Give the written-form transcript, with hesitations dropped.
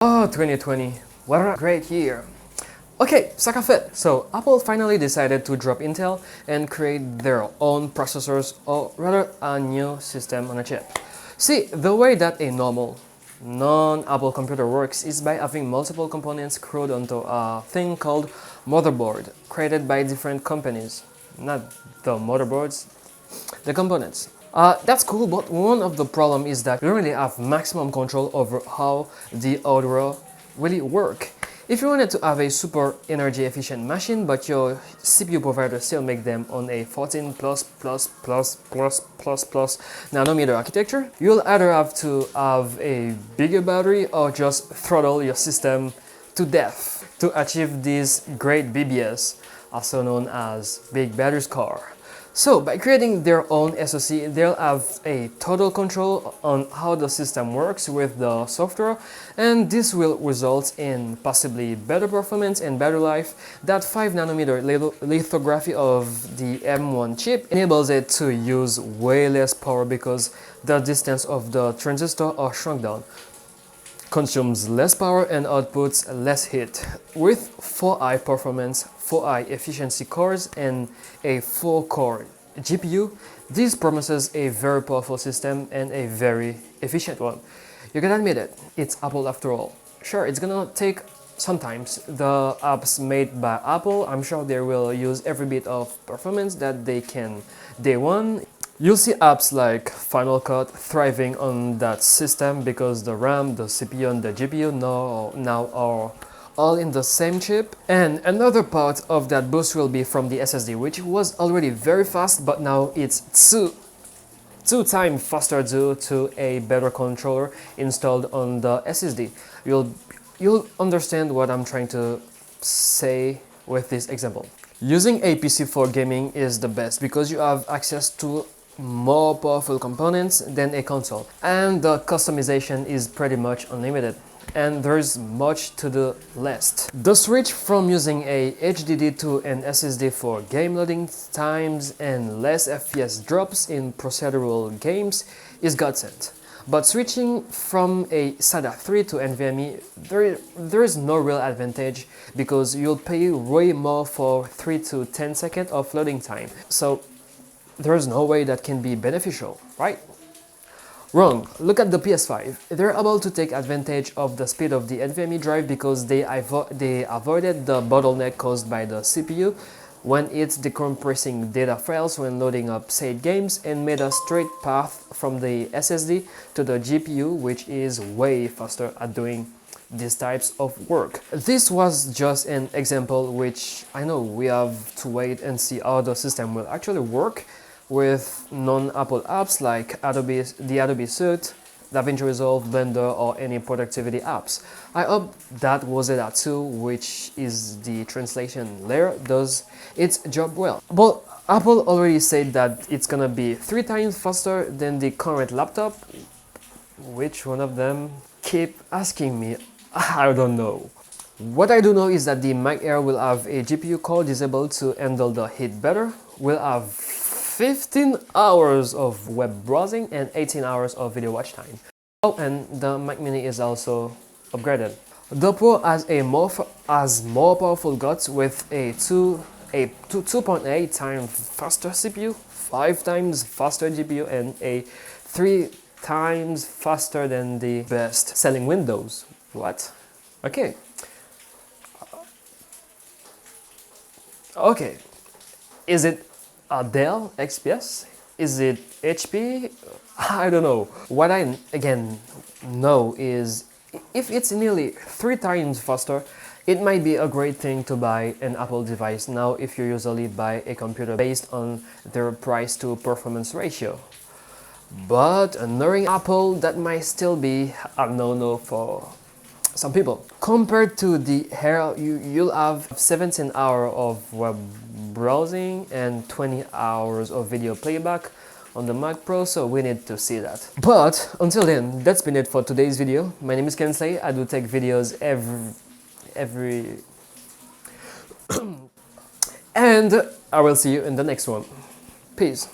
Oh, 2020, what a great year! Okay, sakap. So Apple finally decided to drop Intel and create their own processors, or rather a new system on a chip. See, the way that a normal non-Apple computer works is by having multiple components crewed onto a thing called motherboard, created by different companies. Not the motherboards, the components. That's cool, but one of the problem is that you don't really have maximum control over how the hardware really work. If you wanted to have a super energy efficient machine, but your CPU provider still make them on a 14 nanometer architecture, you'll either have to have a bigger battery or just throttle your system to death to achieve this great BBS, also known as Big Battery Score. So, by creating their own SoC, they'll have a total control on how the system works with the software, and this will result in possibly better performance and better life. That 5nm lithography of the M1 chip enables it to use way less power because the distance of the transistor are shrunk down, consumes less power and outputs less heat. With 4 high performance, 4 high efficiency cores and a 4-core GPU, this promises a very powerful system and a very efficient one. You can admit it, it's Apple after all. Sure, it's gonna take sometimes the apps made by Apple, I'm sure they will use every bit of performance that they can day one. You'll see apps like Final Cut thriving on that system because the RAM, the CPU and the GPU now are all in the same chip. And another part of that boost will be from the SSD, which was already very fast, but now it's two times faster due to a better controller installed on the SSD. You'll understand what I'm trying to say with this example. Using a PC for gaming is the best because you have access to more powerful components than a console, and the customization is pretty much unlimited, and there's much to the list. The switch from using a HDD to an SSD for game loading times and less FPS drops in procedural games is godsend. But switching from a SATA 3 to NVMe, there is no real advantage because you'll pay way more for 3 to 10 seconds of loading time. So there is no way that can be beneficial, right? Wrong. Look at the PS5. They're able to take advantage of the speed of the NVMe drive because they avoided the bottleneck caused by the CPU when it's decompressing data files when loading up said games, and made a straight path from the SSD to the GPU, which is way faster at doing these types of work. This was just an example, which I know we have to wait and see how the system will actually work with non-Apple apps like the Adobe Suite, DaVinci Resolve, Blender or any productivity apps. I hope that Rosetta 2, which is the translation layer, does its job well. But Apple already said that it's gonna be 3 times faster than the current laptop. Which one of them? Keep asking me, I don't know. What I do know is that the Mac Air will have a GPU core disabled to handle the heat better, will have 15 hours of web browsing and 18 hours of video watch time. Oh, and the Mac Mini is also upgraded. The Pro has more powerful guts with a 2.8 times faster CPU, 5 times faster GPU, and a 3 times faster than the best selling Windows. What? Okay. Okay. Is it a Dell XPS? Is it HP? I don't know. What I again know is if it's nearly 3 times faster, it might be a great thing to buy an Apple device now if you usually buy a computer based on their price to performance ratio. But knowing Apple, that might still be a no-no for some people. Compared to the Air, you'll have 17 hours of web browsing and 20 hours of video playback on the Mac Pro, so we need to see that. But until then, that's been it for today's video. My name is Kensley. I do take videos every and I will see you in the next one. Peace.